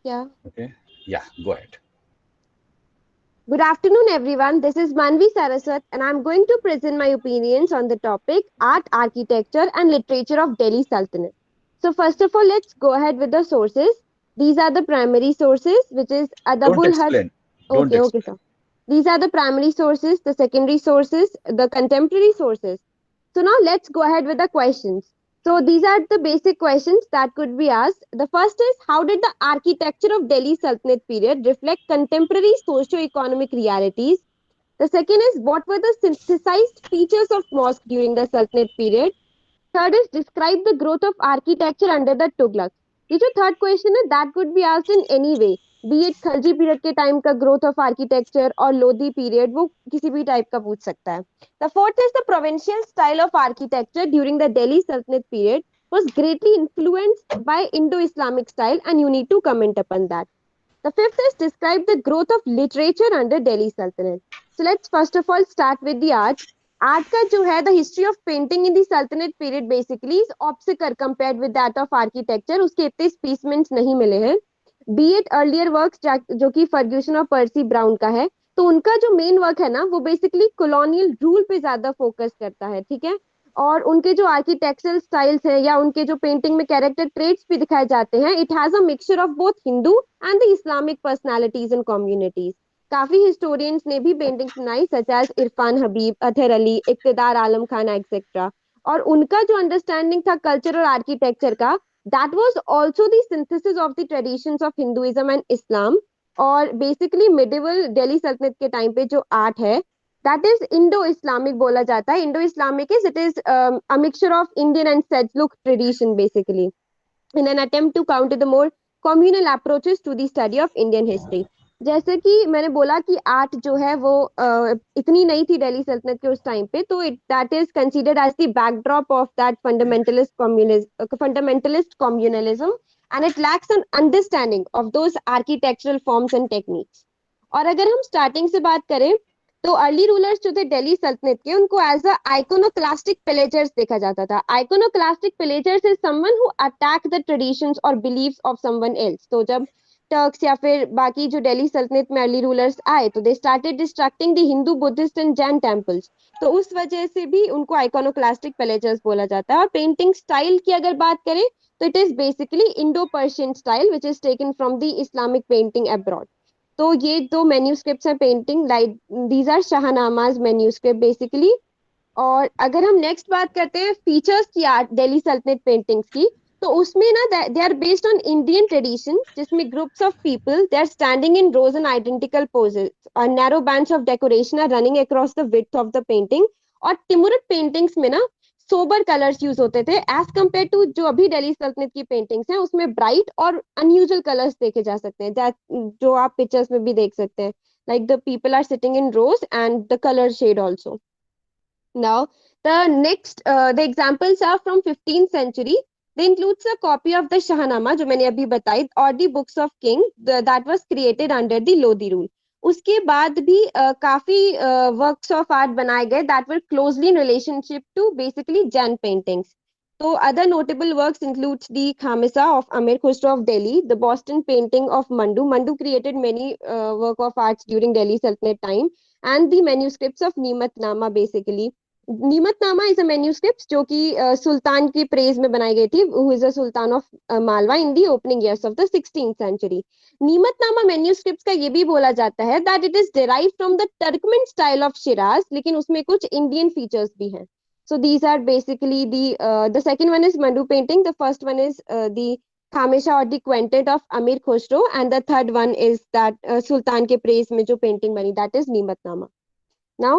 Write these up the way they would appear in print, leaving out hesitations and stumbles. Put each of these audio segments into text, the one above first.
Yeah. Okay. Yeah, go ahead. Good afternoon, everyone. This is Manvi Saraswat, and I'm going to present my opinions on the topic Art, Architecture, and Literature of Delhi Sultanate. So, first of all, let's go ahead with the sources. These are the primary sources, which is Don't Adabul Had. explain. Don't Okay, explain. sir. These are the primary sources, the secondary sources, the contemporary sources. So now let's go ahead with the questions. So these are the basic questions that could be asked. The first is, how did the architecture of Delhi Sultanate period reflect contemporary socio-economic realities? The second is, what were the synthesized features of mosque during the Sultanate period? Third is, describe the growth of architecture under the Tughlaq. ये जो third question है that could be asked in any way, B it Khalji period के time का growth of architecture और Lodhi period, वो किसी भी type का पूछ सकता है. The fourth is the provincial style of architecture during the Delhi सल्तनत period was greatly influenced by Indo-Islamic style and you need to comment upon that. The fifth is, describe the growth of literature under Delhi Sultanate. So let's first of all start with the art. Art का जो है, the history of painting in the Sultanate period basically is obscure compared with that of architecture. उसके इतने specimens नहीं मिले हैं. Be it earlier works जो कि फर्ग्यूसन और पर्सी ब्राउन का है, तो उनका जो मेन वर्क है ना, वो बेसिकली कॉलोनियल रूल पे ज्यादा फोकस करता है, ठीक है. और उनके जो आर्किटेक्चरल स्टाइल्स है या उनके जो पेंटिंग में कैरेक्टर ट्रेट्स भी दिखाए जाते हैं, it has a mixture of both Hindu and the Islamic personalities and communities. काफी हिस्टोरियंस ने भी पेंटिंग्स बनाई सच एज इरफान हबीब, अतहर अली, इक्तदार आलम खान एक्सेट्रा. और उनका जो अंडरस्टैंडिंग था कल्चर और आर्किटेक्चर का, that was also the synthesis of the traditions of Hinduism and Islam. और बेसिकली मिडिवल दिल्ली सल्तनत के टाइम पे जो आर्ट है, that is Indo-Islamic बोला जाता है. Indo-Islamic is, it is a mixture of Indian and Seljuk tradition basically, in an attempt to counter the more communal approaches to the study of Indian history. जैसे कि मैंने बोला कि art जो है वो इतनी नहीं थी दिल्ली सल्तनत के उस टाइम पे, तो it that is considered as the backdrop of that fundamentalist communalism, and it lacks an understanding of those architectural forms and techniques. और अगर हम स्टार्टिंग से बात करें, तो अर्ली रूलर्स जो थे दिल्ली सल्तनत के, उनको एज अ आइकोनोक्लास्टिक पिलेजर्स देखा जाता था. Iconoclastic pillagers is someone who attack the traditions और बिलीव्स ऑफ समवन एल्स. तो जब टर्क्स या फिर बाकी जो दिल्ली सल्तनत में अर्ली रूलर्स आए, तो they started distracting the Hindu, Buddhist and Jain temples. तो उस वजह से भी उनको आइकोनोक्लास्टिक पिलेजर्स बोला जाता है. और पेंटिंग स्टाइल की अगर बात करें, तो it is basically Indo Persian style which is taken from the Islamic painting abroad. तो ये दो मेन्यूस्क्रिप्ट्स हैं painting, like these are Shahnamas manuscript basically. और अगर हम नेक्स्ट बात करते हैं फीचर्स की आर्ट दिल्ली सल्तनत पेंटिंग्स की, तो उसमें ना they are based on Indian tradition, जिसमें groups of people they are standing in rows and identical poses और narrow bands of decoration are running across the width of the painting. और Timurid paintings में ना sober colours use होते थे as compare to जो अभी दिल्ली सल्तनत की पेंटिंग्स हैं, उसमें ब्राइट और अनयूजुअल कलर्स देखे जा सकते हैं, जो आप पिक्चर्स में भी देख सकते हैं, like the people are sitting in rows and the colour shade also. Now, the next, the examples are from 15th century. They includes a copy of the Shahnama, जो मैंने अभी बताई, और the books of king that was created under the Lodi rule. उसके बाद भी काफी works of art बनाए गए that were closely in relationship to basically Jain paintings. So other notable works includes the Khamisa of Amir Khusro of Delhi, the Boston painting of Mandu. Mandu created many work of arts during Delhi Sultanate time, and the manuscripts of Nimatnama basically. Nimatnama is a manuscript जो कि सुल्तान की praise में बनाई गई थी, who is a sultan of Malwa in the opening years of the 16th century. Nimatnama manuscripts का ये भी बोला जाता है that it is derived from the Turkmen style of Shiraz, लेकिन उसमें कुछ इंडियन फीचर्स भी हैं. So these are basically the second one is Mandu painting, the first one is the Khamisha or the Quintet of Amir Khusro, and the third one is that Sultan के praise में जो painting बनी, that is नीमतनामा. Now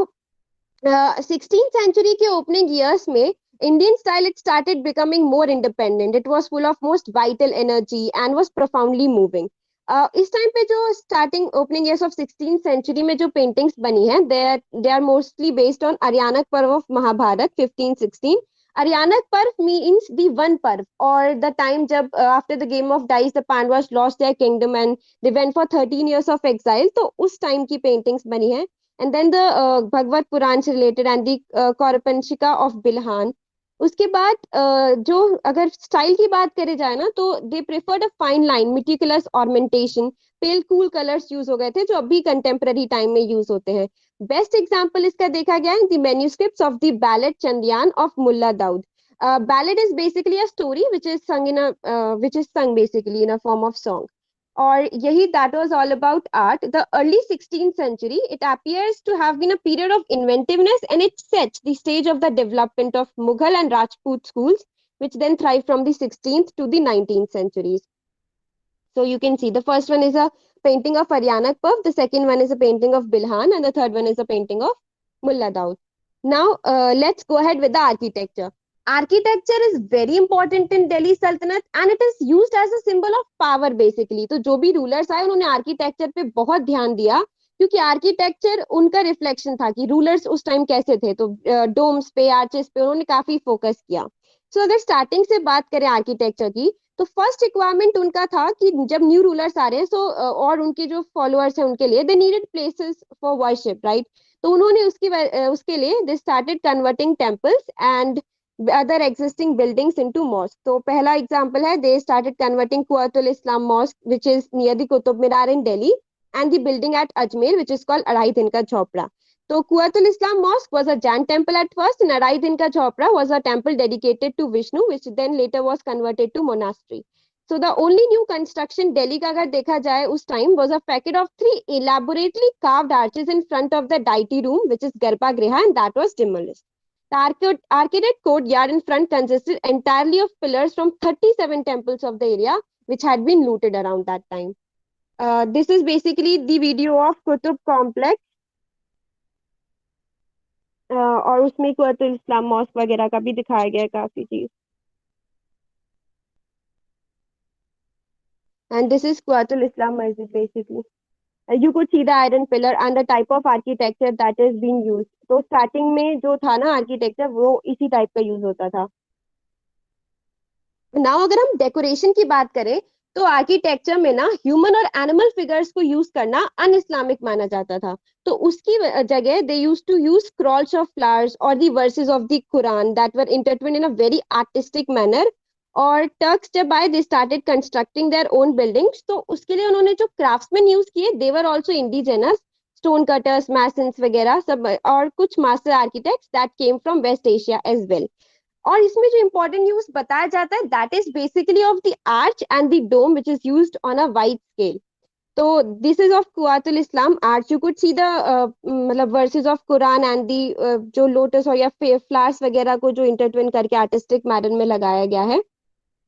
16th century के opening years में Indian style it started becoming more independent. It was full of most vital energy and was profoundly moving. इस time पे जो starting opening years of 16th century में जो paintings बनी हैं, they are mostly based on Aranyaka Parva of Mahabharat 1516. अरियानक पर्व means the one पर्व, और द टाइम जब after the game of dice the Pandavas lost their kingdom and they went for 13 years of exile, तो उस टाइम की पेंटिंग्स बनी है. And then the Bhagavad Puran related and the Kaurapanshika of Bilhan. उसके बाद जो अगर स्टाइल की बात करे जाए ना, तो they preferred a fine line meticulous ornamentation, pale cool colours use हो गए थे जो अभी कंटेम्पररी टाइम में यूज होते हैं। बेस्ट एग्जांपल इसका देखा गया है the manuscripts of the ballad Chandayan of Mulla Daud. Ballad is basically a story which is sung basically in a form of song, और यही that was all about art. The early 16th century, it appears to have been a period of inventiveness, and it sets the stage of the development of Mughal and Rajput schools, which then thrived from the 16th to the 19th centuries. So you can see the first one is a painting of Haryana Puff, the second one is a painting of Bilhan, and the third one is a painting of Mulla Daud. Now let's go ahead with the architecture. Architecture is very important in Delhi Sultanate and it is used as a symbol of power basically. तो जो भी rulers आए उन्होंने architecture पे बहुत ध्यान दिया, क्योंकि आर्किटेक्चर उनका रिफ्लेक्शन था कि रूलर्स उस टाइम कैसे थे। तो डोम्स पे, आर्चेस पे उन्होंने काफी फोकस किया। सो अगर स्टार्टिंग से बात करें आर्किटेक्चर की, तो फर्स्ट रिक्वायरमेंट उनका था कि जब न्यू रूलर्स आ रहे हैं, सो और उनके जो फॉलोअर्स हैं उनके लिए they needed places for worship, right. तो उन्होंने उसके लिए they started converting temples and other existing buildings into mosque. तो पहला एग्जांपल है they started converting Quwwatul Islam mosque which is near the Qutub Minar in Delhi, and the building at Ajmer which is called Adhai Din का झोपड़ा। So Quatul Islam Mosque was a Jain temple at first, and Arai Din Ka Chopra was a temple dedicated to Vishnu, which then later was converted to monastery. So the only new construction Delhi का अगर देखा जाए उस time was a facade of three elaborately carved arches in front of the deity room, which is Garbha Griha, and that was demolished. The arcaded courtyard in front consisted entirely of pillars from 37 temples of the area, which had been looted around that time. This is basically the video of Qutub complex, और उसमें कुतुब इस्लाम mask वगैरह का भी दिखाया गया है काफी चीज। एंड दिस इज कुतुब इस्लाम मस्जिद basically. You could see the iron pillar and the type of architecture that is being used. तो स्टार्टिंग में जो था ना आर्किटेक्चर, वो इसी टाइप का यूज होता था। नाउ अगर हम डेकोरेशन की बात करें, तो आर्किटेक्चर में ना ह्यूमन और एनिमल फिगर्स को यूज करना अन इस्लामिक माना जाता था। तो उसकी जगह they used to use scrolls of flowers और the verses of the Quran that were intertwined in a very artistic manner. और टर्क्स जब आए they started constructing their own buildings, तो उसके लिए उन्होंने जो क्राफ्ट्समैन यूज किए they were also indigenous, stone cutters, masons वगैरह सब, और कुछ master architects that came from West Asia as well. और इसमें जो इंपॉर्टेंट यूज बताया जाता है that is basically of the arch and the dome which is used on a wide scale. तो this is of Quwwatul Islam arch. You could see the मतलब verses of Quran and the जो lotus और या flowers वगैरह को जो इंटरट्विन करके artistic manner में लगाया गया है।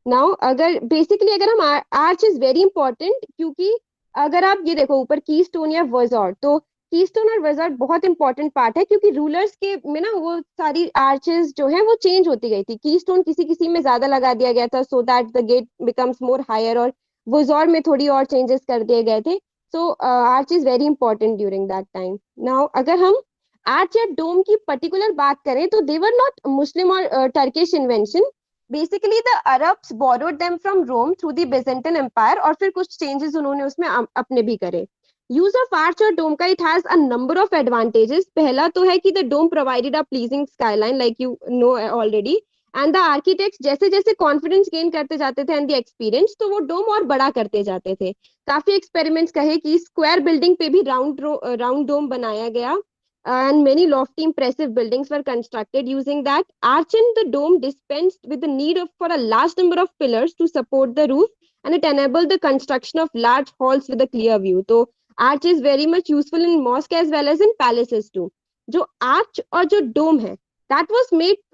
नाउ अगर बेसिकली अगर हम आर्च इज वेरी इंपॉर्टेंट, क्योंकि अगर आप ये देखो ऊपर की स्टोन या वर्जॉर्ड, तो की स्टोन और वर्जॉर्ड बहुत इंपॉर्टेंट पार्ट है, क्योंकि रूलर्स के में ना वो सारी आर्चेस जो है वो चेंज होती गई थी। की स्टोन किसी किसी में ज्यादा लगा दिया गया था so that the gate becomes more higher, और वर्जॉर्ड में थोड़ी और चेंजेस कर दिए गए थे। So arch is very important during that time. Now अगर हम आर्च या डोम की पर्टिकुलर बात करें, तो दे वर नॉट मुस्लिम और Turkish invention. Basically the Arabs borrowed them from Rome through the Byzantine empire, और फिर कुछ चेंजेस उन्होंने उसमें अपने भी करे। यूज ऑफ आर्च और डोम का it has a number of advantages. पहला तो है कि the dome provided a pleasing skyline like you know already, and the architects जैसे जैसे कॉन्फिडेंस गेन करते जाते थे एंड द एक्सपीरियंस, तो वो डोम और बड़ा करते जाते थे। काफी एक्सपेरिमेंट्स कहे कि स्क्वायर बिल्डिंग पे भी राउंड डोम बनाया गया, and many lofty impressive buildings were constructed using that. Arch and the dome dispensed with the need of for a large number of pillars to support the roof, and it enabled the construction of large halls with a clear view. So arch is very much useful in mosque as well as in palaces too. जो arch और जो dome है that was made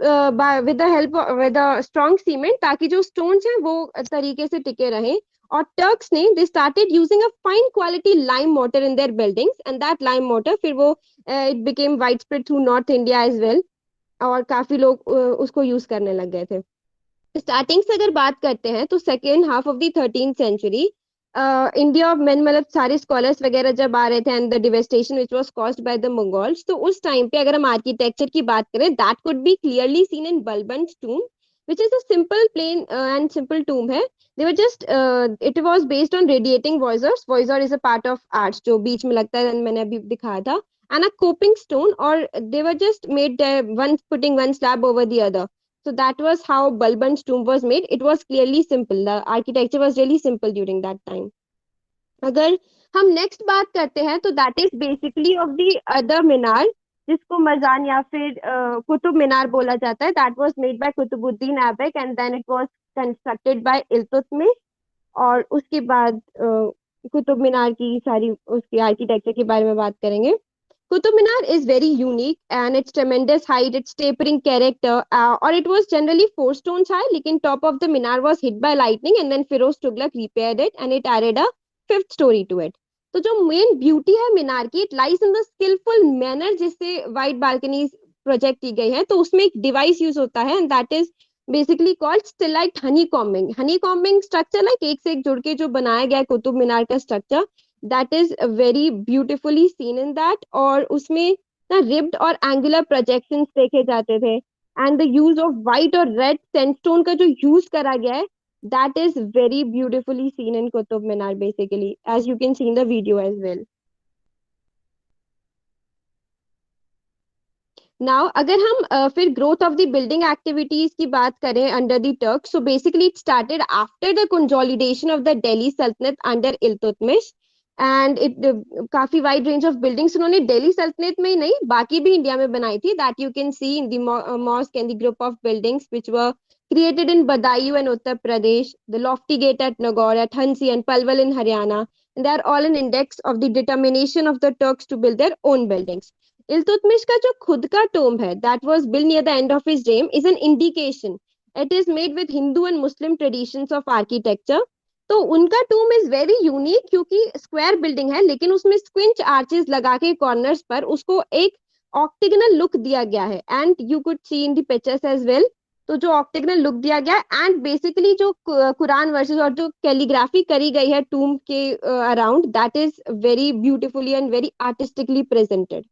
by with the help of with a strong cement, ताकि जो stones हैं वो तरीके से टिके रहें। और टर्क्स ने they started using a fine quality lime mortar in their buildings, and that lime mortar फिर वो it became widespread through North India as well, और काफी लोग उसको यूज करने लग गए थे। स्टार्टिंग से अगर बात करते हैं, तो second half of the 13th century India में मतलब सारे स्कॉलर्स वगैरह जब आ रहे थे and the devastation which was caused by the Mongols, तो उस टाइम पे अगर हम आर्किटेक्चर की बात करें that could be clearly seen in Balban tomb which is a simple plain and simple tomb है। they were just it was based on radiating voisors, voisor is a part of arch जो बीच में लगता है, मैंने अभी दिखाया था, and a coping stone, or they were just made one putting one slab over the other। So that was how Balban's tomb was made. It was clearly simple. The architecture was really simple during that time. अगर हम next बात करते हैं तो that is basically of the other minar, जिसको मजान या फिर कुतुब मीनार बोला जाता है. That was made by Qutbuddin Aibak and then it was constructed by Iltutmish. और उसके बाद कुतुब मीनार की सारी उसकी आर्किटेक्चर के बारे में बात करेंगे. Qutub Minar is very unique and its tremendous height, its tapering character, or it was generally 4 stones high. लेकिन top of the minar was hit by lightning and then Firoz Tughlaq repaired it and it added a 5th story to it. तो जो main beauty है मीनार की, it lies in the skilful manner जिससे white balconies project की गई है. तो उसमें एक डिवाइस यूज होता है and that is basically called stalactite honeycombing. Honeycombing structure like एक से एक जुड़ के जो बनाया गया है कुतुब मीनार का structure, that is very beautifully seen in that. और उसमें ना ribbed और angular projections देखे जाते थे and the use of white और red sandstone का जो use करा गया है, that is very beautifully seen in Qutub Minar basically, as you can see in the video as well. Now अगर हम फिर growth of the building activities की बात करें under the Turk, so basically it started after the consolidation of the Delhi Sultanate under Iltutmish. And it काफी wide range of buildings उन्होंने दिल्ली सल्तनत में ही नहीं बाकी भी इंडिया में बनाई थी. That you can C in the mosque and the group of buildings which were created in Badaयूं and Uttar Pradesh, the Lofty Gate at Nagaur, at Hansi and Palwal in Haryana. And they are all an index of the determination of the Turks to build their own buildings. Iltutmish का जो खुद का Tomé है, that was built near the end of his reign, is an indication. It is made with Hindu and Muslim traditions of architecture. तो उनका टूम is very unique क्योंकि square building है लेकिन उसमें स्क्विंच आर्चेस लगा के कॉर्नर्स पर उसको एक ऑक्टेगनल लुक दिया गया है and you could see in the pictures as well. तो जो ऑक्टेगनल लुक दिया गया एंड बेसिकली जो कुरान वर्सेस और जो कैलीग्राफी करी गई है टूम के around, that is very beautifully and very artistically presented.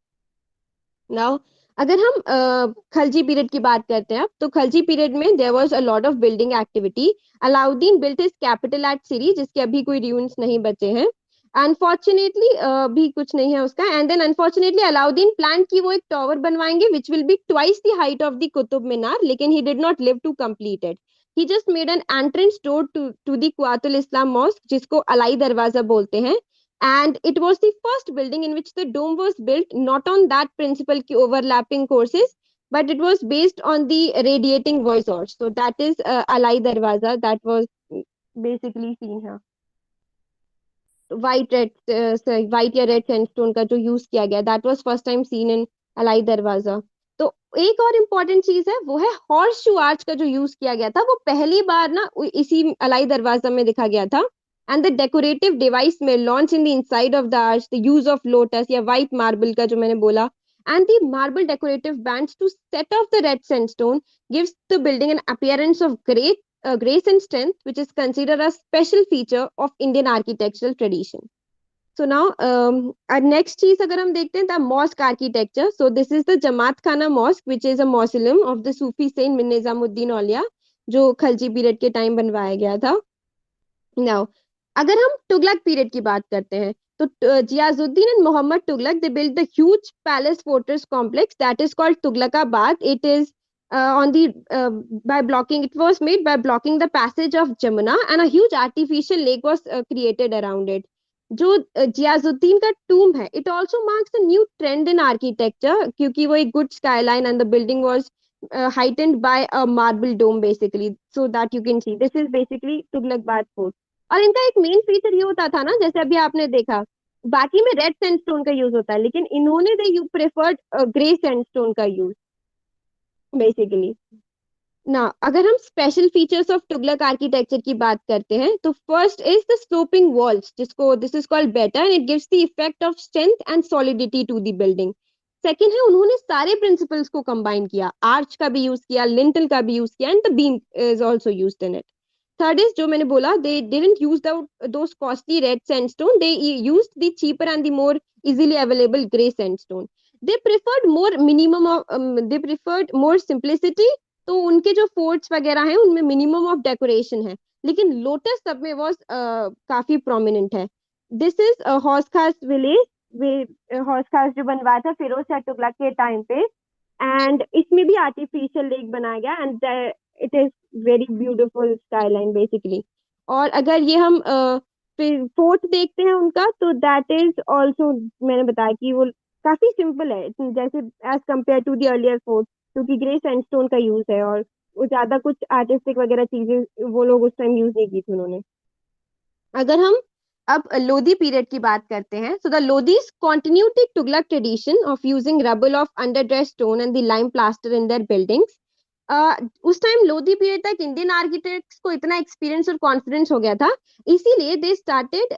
Now अगर हम खलजी पीरियड की बात करते हैं तो खलजी पीरियड में there was a lot of building activity. Alauddin built his capital at Siri, जिसके अभी कोई रूइंस नहीं बचे हैं. अनफॉर्चुनेटली भी कुछ नहीं है उसका. And then unfortunately Alauddin plan की वो एक टावर बनवाएंगे which will be twice the height of the Qutub Minar, लेकिन he did not live to complete it. He just made an entrance door to the Quwwatul Islam mosque, जिसको अलाई दरवाजा बोलते हैं. And it was the first building in which the dome was built not on that principle की overlapping courses, but it was based on the radiating voice. So that is Alai Darwaza that was basically seen here. White या red sandstone का जो use किया गया, that was first time seen in Alai Darwaza. तो एक और important चीज है वो है हॉर्स शू आर्च का जो यूज किया गया था, वो पहली बार ना इसी अलाई दरवाजा में दिखा गया था. And the decorative device may launch in the inside of the arch, the use of lotus या white marble का जो मैंने बोला, and the marble decorative bands to set off the red sandstone gives the building an appearance of grace and strength, which is considered a special feature of Indian architectural tradition. So now our next चीज अगर हम देखते हैं the mosque architecture. So this is the Jamaat Khana Mosque, which is a mausoleum of the Sufi saint Nizamuddin Auliya, जो Khalji period के time बनवाया गया था. Now अगर हम तुगलक पीरियड की बात करते हैं तो Ghiyasuddin and Mohammad Tughlaq they build the huge palace fortress complex that is called Tughlaqabad. It is on the by blocking, it was made by blocking the passage of Jamuna and a huge artificial lake was created around it. जो जियाजुद्दीन का टूम है, it also marks a new trend in architecture क्योंकि वो एक good skyline and the building was heightened by a marble dome basically, so that you can see this is basically Tughlaqabad fort. और इनका एक main feature ये होता था ना, जैसे अभी आपने देखा बाकी में रेड सैंडस्टोन का यूज होता है लेकिन इन्होंने they you preferred grey sandstone का यूज बेसिकली. ना अगर हम special features of Tughlaq architecture की बात करते हैं तो first is the sloping walls, जिसको this is called batter and it gives the effect of strength and solidity to the building. Second है उन्होंने सारे प्रिंसिपल्स को कंबाइन किया, आर्च का भी यूज किया, लिंटल का भी यूज किया and the beam is also used in it. Third is जो मैंने बोला, they didn't use those costly red sandstone, they used the cheaper and the more easily available gray sandstone. They preferred more simplicity. तो उनके जो forts वगैरह हैं उनमें minimum of decoration है, लेकिन लोटस सब में वॉज काफी प्रोमिनेंट है. दिस इज हौस खास विलेज, हौस खास जो बनवाया था फिरोज शाह तुगलक के टाइम पे. एंड इसमें भी आर्टिफिशियल लेक बनाया गया and it is very beautiful skyline basically. और अगर ये हम फिर फोर्ट देखते हैं उनका, तो दैट इज ऑल्सो, मैंने बताया कि वो काफी सिंपल है जैसे as compare to the earlier fort, क्योंकि ग्रे सैंडस्टोन का यूज है और वो ज्यादा कुछ आर्टिस्टिक वगैरह चीजें वो लोग उस टाइम यूज नहीं की थी उन्होंने। अगर हम अब लोधी पीरियड की बात करते हैं, so the Lodhi's continued the Tughlaq tradition of using rubble of underdressed stone and the lime plaster in their buildings. उस टाइम लोधी पीरियड तक इंडियन आर्किटेक्ट्स को इतना एक्सपीरियंस और कॉन्फिडेंस हो गया था, इसीलिए they started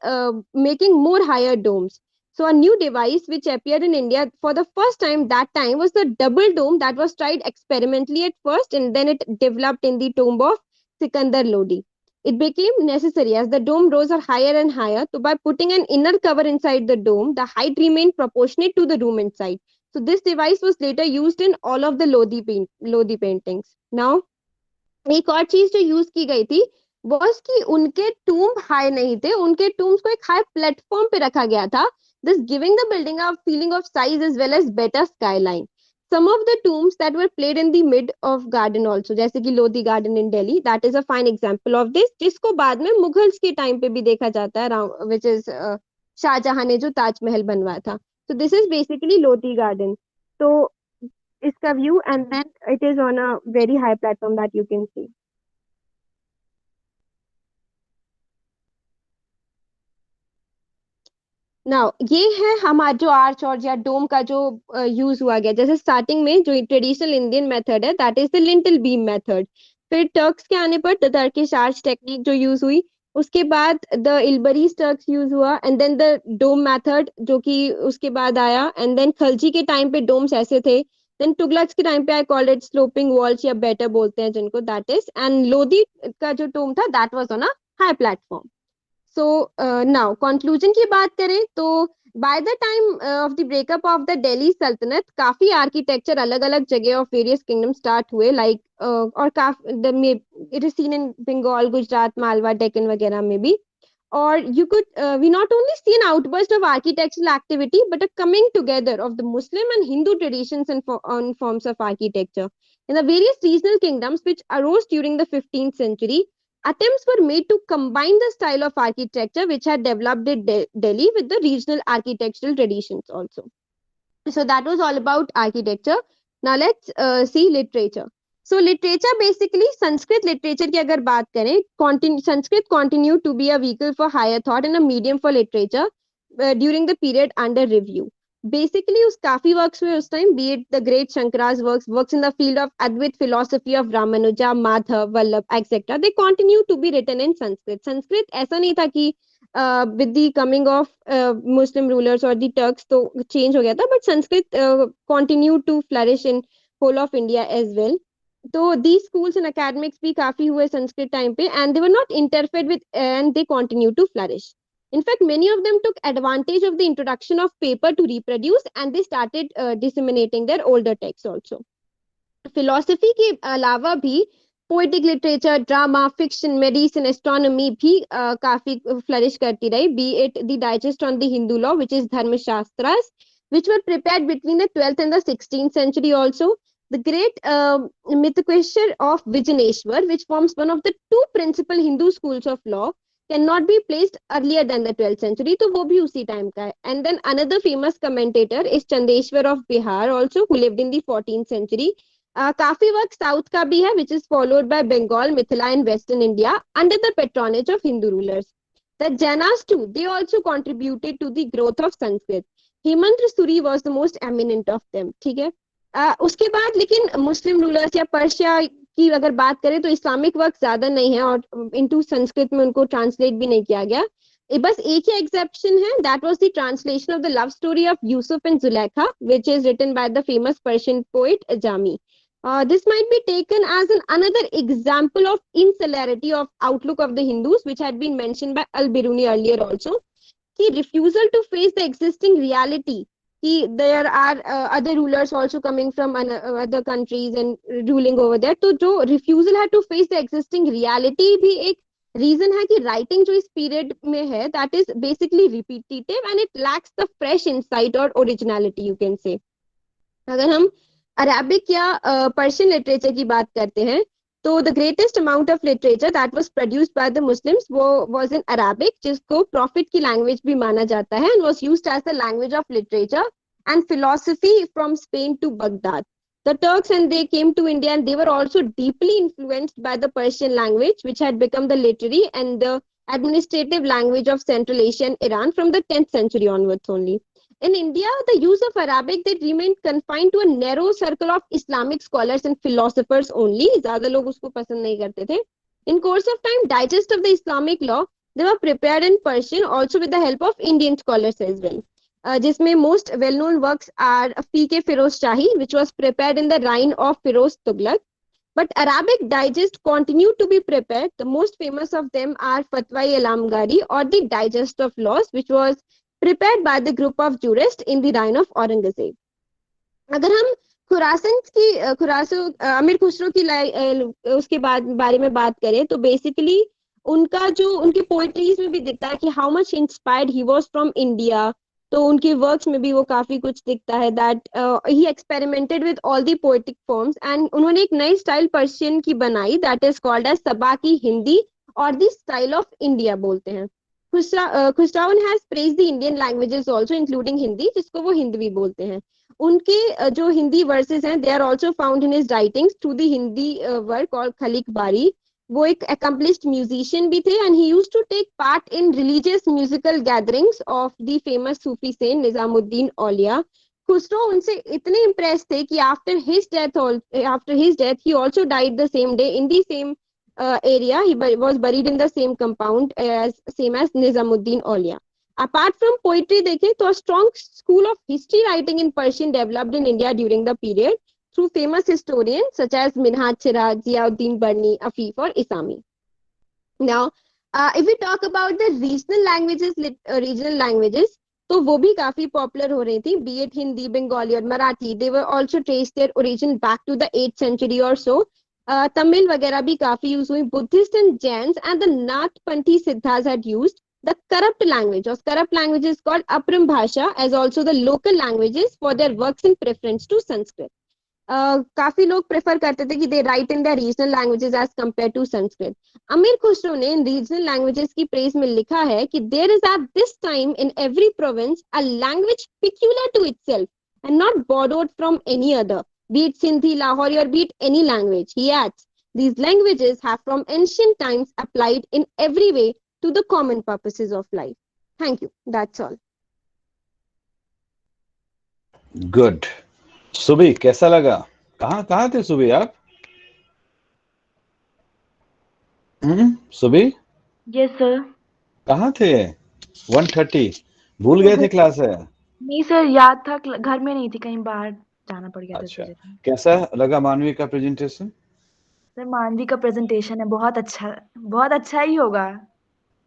making more higher domes. So a new device which appeared in India for the first time that time was the double dome that was tried experimentally at first and then it developed in the tomb of Sikandar Lodi. It became necessary as the dome rose higher and higher. So by putting an inner cover inside the dome, the height remained proportionate to the room inside. So this device was later used in all of the Lodi paintings. Now, एक और चीज जो use की गई थी was कि उनके tomb high नहीं थे, उनके टूम्स को एक हाई प्लेटफॉर्म पे रखा गया था, this giving the building a feeling of size as well as better skyline. Some of the tombs that were played in the mid of garden also, जैसे कि Lodhi garden in Delhi, that is a fine example of this, जिसको बाद में Mughals के time पे भी देखा जाता है, which is शाहजहां ने जो ताजमहल बनवाया था. So this is basically Lodi garden. तो इसका view and then it is on a very high platform that you can see. Now ये है हमारा जो आर्च और या डोम का जो यूज हुआ गया, जैसे स्टार्टिंग में जो ट्रेडिशनल इंडियन मेथड है that is the lintel beam method. फिर टर्क्स के आने पर द टर्किश आर्च टेक्निक जो यूज हुई, उसके बाद द इल्बरीज टर्क्स यूज हुआ and then the dome method जो कि उसके बाद आया एंड देन खलजी के टाइम पे डोम्स ऐसे थे. देन तुगलक्स के टाइम पे I call it sloping walls या बेटर बोलते हैं जिनको, दैट इज, एंड लोधी का जो डोम था that was on a high platform. So now conclusion की बात करें तो by the time of the breakup of the Delhi Sultanate काफी आर्किटेक्चर अलग अलग जगह ऑफ वेरियस किंगडम स्टार्ट हुए, लाइक और काफी it is seen in Bengal, Gujarat, Malwa, Deccan वगैरह में भी. Or you could we not only see an outburst of architectural activity but a coming together of the Muslim and Hindu traditions and on forms of architecture in the various regional kingdoms which arose during the 15th century. Attempts were made to combine the style of architecture which had developed in Delhi with the regional architectural traditions also. So that was all about architecture. Now let's see literature. So literature basically Sanskrit literature की अगर बात करें, Sanskrit continued to be a vehicle for higher thought and a medium for literature during the period under review. Basically उस काफी works हुए उस time, be it the great Shankara's works in the field of Advait philosophy of Ramanuja, Madhav, Vallabh, etc. They continue to be written in Sanskrit. Sanskrit ऐसा नहीं था कि with the coming of Muslim rulers or the Turks तो change हो गया था, but Sanskrit continued to flourish in whole of India as well. तो these schools and academics भी काफी हुए संस्कृत टाइम पे and they were not interfered with and they continue to flourish. In fact, many of them took advantage of the introduction of paper to reproduce and they started disseminating their older texts also. Philosophy के अलावा भी poetic literature, drama, fiction, medicine, astronomy भी काफी flourish करती रही, be it the digest on the Hindu law which is Dharmashastras which were prepared between the 12th and the 16th century also. The great Mithqueshwar of Vijaneshwar, which forms one of the two principal Hindu schools of law, cannot be placed earlier than the 12th century, तो वो भी उसी time का है. And then another famous commentator is Chandeshwar of Bihar also, who lived in the 14th century. काफी work south का भी है which is followed by Bengal, Mithila and Western India under the patronage of Hindu rulers. The Jainas too, they also contributed to the growth of Sanskrit. Hemant Suri was the most eminent of them. ठीक है. उसके बाद लेकिन मुस्लिम rulers या Persia की अगर बात करें तो इस्लामिक वर्क ज्यादा नहीं है और इनटू संस्कृत में उनको ट्रांसलेट भी नहीं किया गया. बस एक ही एक्सेप्शन है, that was the translation of the love story of Yusuf and Zulekha which is written by the famous Persian poet Jami. This might be taken as another example of insularity of outlook of the Hindus, which had been mentioned by Al-Biruni earlier also. Ki refusal to face the existing reality. Ki there are other rulers also coming from other countries and ruling over there. तो जो refusal है to face the existing reality भी एक reason है कि writing जो इस period में है that is basically repetitive and it lacks the fresh insight or originality you can say. अगर हम अरेबिक या पर्शियन लिटरेचर की बात करते हैं, तो the greatest amount of literature that was produced by the Muslims वो वाज इन अरेबिक, जिसको प्रॉफिट की लैंग्वेज भी माना जाता है, and was used as the language of literature and philosophy from Spain to Baghdad. The Turks and they came to India and they were also deeply influenced by the Persian language, which had become the literary and the administrative language of Central Asia and Iran from the 10th century onwards only. In India, the use of Arabic that remained confined to a narrow circle of Islamic scholars and philosophers only. ज़्यादा लोग उसको पसंद नहीं करते थे. In course of time, digest of the Islamic law, they were prepared in Persian also with the help of Indian scholars as well. जिसमें most well-known works are Fiqh Firoz Shahi, which was prepared in the reign of Firoz Tughlaq. But Arabic digest continued to be prepared. The most famous of them are Fatwa-e-Alamgari or the Digest of Laws, which was prepared by the group of jurists in the reign of Aurangzeb. अगर हम खुरासन की खुरासो अमीर खुसरो की उसके बारे में बात करें, तो बेसिकली उनका जो उनके पोएट्रीज में भी दिखता है कि how much inspired he was from India. तो उनके वर्क्स में भी वो काफी कुछ दिखता है that he experimented with all the poetic forms, and उन्होंने एक नई स्टाइल पर्शियन की बनाई that is called as Sabk i Hindi और द स्टाइल ऑफ इंडिया बोलते हैं. खुसरावन has praised the Indian languages also including Hindi, जिसको वो हिंदवी बोलते हैं. उनके जो हिंदी वर्सेस हैं they are also found in his writings through the Hindi work और खलीक बारी. वो एक अकम्पलिश्ड म्यूजिशियन भी थे and he used to take part in religious musical gatherings of the famous Sufi saint Nizamuddin Auliya. Khusro उनसे इतने इम्प्रेस थे कि after his death he also died the same day in the same area. He was buried in the same compound as same as Nizamuddin Aulia. Apart from poetry, देखें तो a strong school of history writing in Persian developed in India during the period through famous historians such as Minhaj Shiraj, Ziauddin Barni, Afif, or Isami. Now, if we talk about the regional languages, तो वो भी काफी popular हो रही थी, B it Hindi, Bengali और Marathi. They were also trace their origin back to the 8th century or so. Tamil वगैरह भी काफी यूज हुई. Buddhist and Jains and the Nathpanthi Siddhas had used the corrupt language, or corrupt language is called Apram Bhasha, as also the local languages for their works in preference to Sanskrit. काफी लोग prefer करते थे कि they write in the regional languages as compare to Sanskrit. Amir Khusro ने in regional languages की praise में लिखा है कि there is at this time in every province a language peculiar to itself and not borrowed from any other, be it Sindhi, Lahori, or be it any language. He adds, these languages have from ancient times applied in every way to the common purposes of life. Thank you. That's all. Good. सुबी कैसा लगा? कहाँ कहाँ थे सुबी आप? सुबी yes sir. कहाँ थे? 1:30 भूल गए थे क्लास है? नहीं सर, याद था, घर में नहीं थी, कहीं बाहर जाना पड़ गया था इस अच्छा, वजह से. कैसा लगा मानवी का प्रेजेंटेशन? सर मानवी का प्रेजेंटेशन है बहुत अच्छा ही होगा.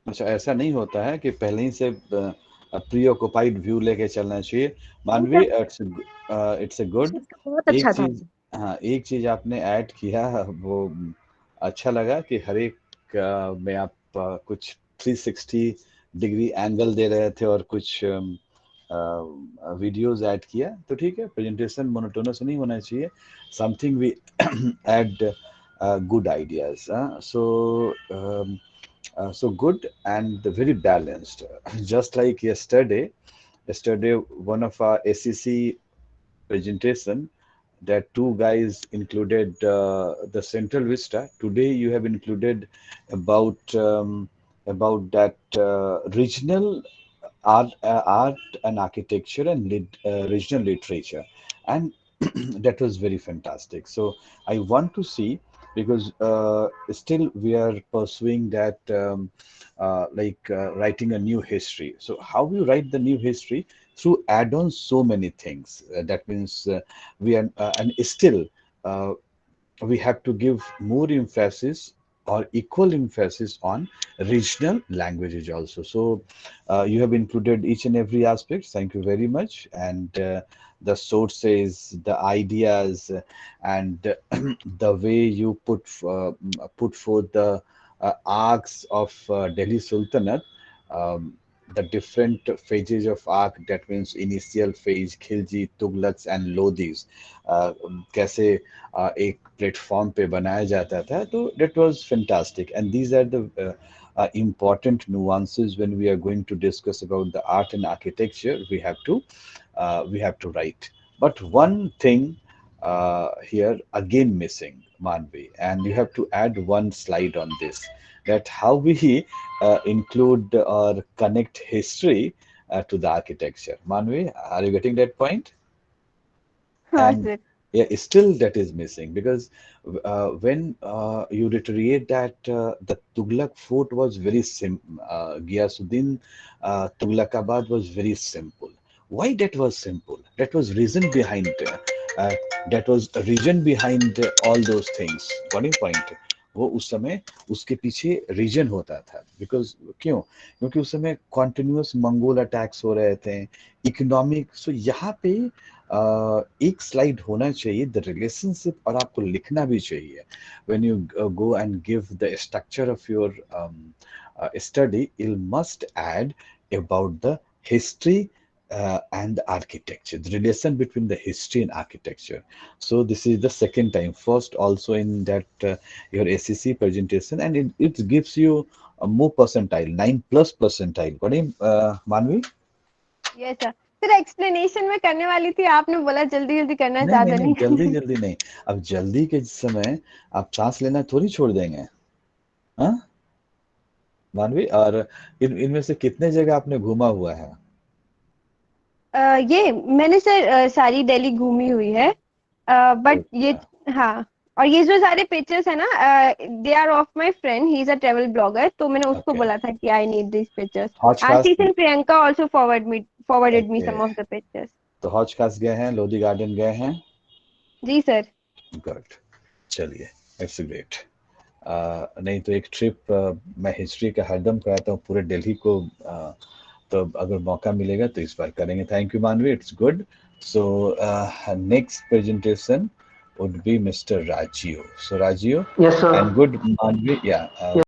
अच्छा, ऐसा नहीं होता है कि पहले ही से प्री ऑक्युपाइड व्यू लेके चलना चाहिए. मानवी, इट्स ए गुड. इसका बहुत एक अच्छा था. चीज, हाँ, एक चीज आपने ऐड किया, वो अच्छा लगा कि हर एक में आप कुछ 360 डिग्री एंगल दे रहे थे और कुछ वीडियोस ऐड किया, तो ठीक है. प्रेजेंटेशन मोनोटोनस नहीं होना चाहिए. Something we add good ideas. So good and very balanced. Just like yesterday one of our SEC presentation, that two guys included the Central Vista. Today you have included about that regional art and architecture and regional literature, and that was very fantastic. So I want to see, because still we are pursuing that, writing a new history. So how you write the new history? Through add-on so many things. That means we are, and still uh, we have to give more emphasis or equal emphasis on regional languages also. So you have included each and every aspect. Thank you very much. And the sources, the ideas, and the way you put forth the arcs of Delhi Sultanate. Um, the different phases of arc, that means initial phase, Khilji, Tughlaqs and Lodhi's, कैसे एक platform पे बनाया जाता था, तो that was fantastic. And these are the important nuances when we are going to discuss about the art and architecture. We have to write. But one thing here again missing, Manvi, and you have to add one slide on this, that how we include or connect history to the architecture. Manvi, are you getting that point? हाँ And sir. yeah, still that is missing, because when you reiterate that the Tughlaq fort was very Ghiyasuddin Tughlaqabad was very simple. Why that was simple? That was reason behind uh, all those things. Got your point? वो उस समय उसके पीछे reason होता था, because क्यों? क्योंकि उस समय कॉन्टिन्यूअस मंगोल अटैक्स हो रहे थे, इकोनॉमिक। सो यहाँ पे एक स्लाइड होना चाहिए द रिलेशनशिप, और आपको लिखना भी चाहिए when you go and give the structure of your study. You must add about the history and the architecture, the relation between the history and architecture. So this is the second time. First also in that your SEC presentation, and it gives you a more percentile, 9+ percentile. Got it, Manvi? Yes sir. Sir explanation में करने वाली थी, आपने बोला जल्दी जल्दी करना, नहीं नहीं ज्यादा नहीं, जल्दी नहीं. जल्दी नहीं। अब जल्दी के समय आप सांस लेना थोड़ी छोड़ देंगे, हाँ मानवी? और इनमें से कितने जगह आपने घूमा हुआ है? ये मैंने सर सारी दिल्ली घूमी हुई है, बट ये, अच्छा, हाँ. और ये जो सारे पिक्चर्स है ना, they are of my friend, he is a travel blogger, तो मैंने उसको ओके। बोला था कि I need this pictures. Hauz Khas, Ashish and Priyanka also forwarded me okay, some of the pictures. तो हौज खास गए हैं, लोधी गार्डन गए हैं? जी सर. गुड, चलिए, इट्स ग्रेट। नहीं तो एक ट्रिप मैं हिस्ट्री का हरदम कराता हूँ पूरे दिल्ली को, तो अगर मौका मिलेगा तो इस बार करेंगे। थैंक यू मानवी, it's good. So next presentation would be Mr. Rajiv. So Rajiv Yes, and sir. good Manvi, yeah.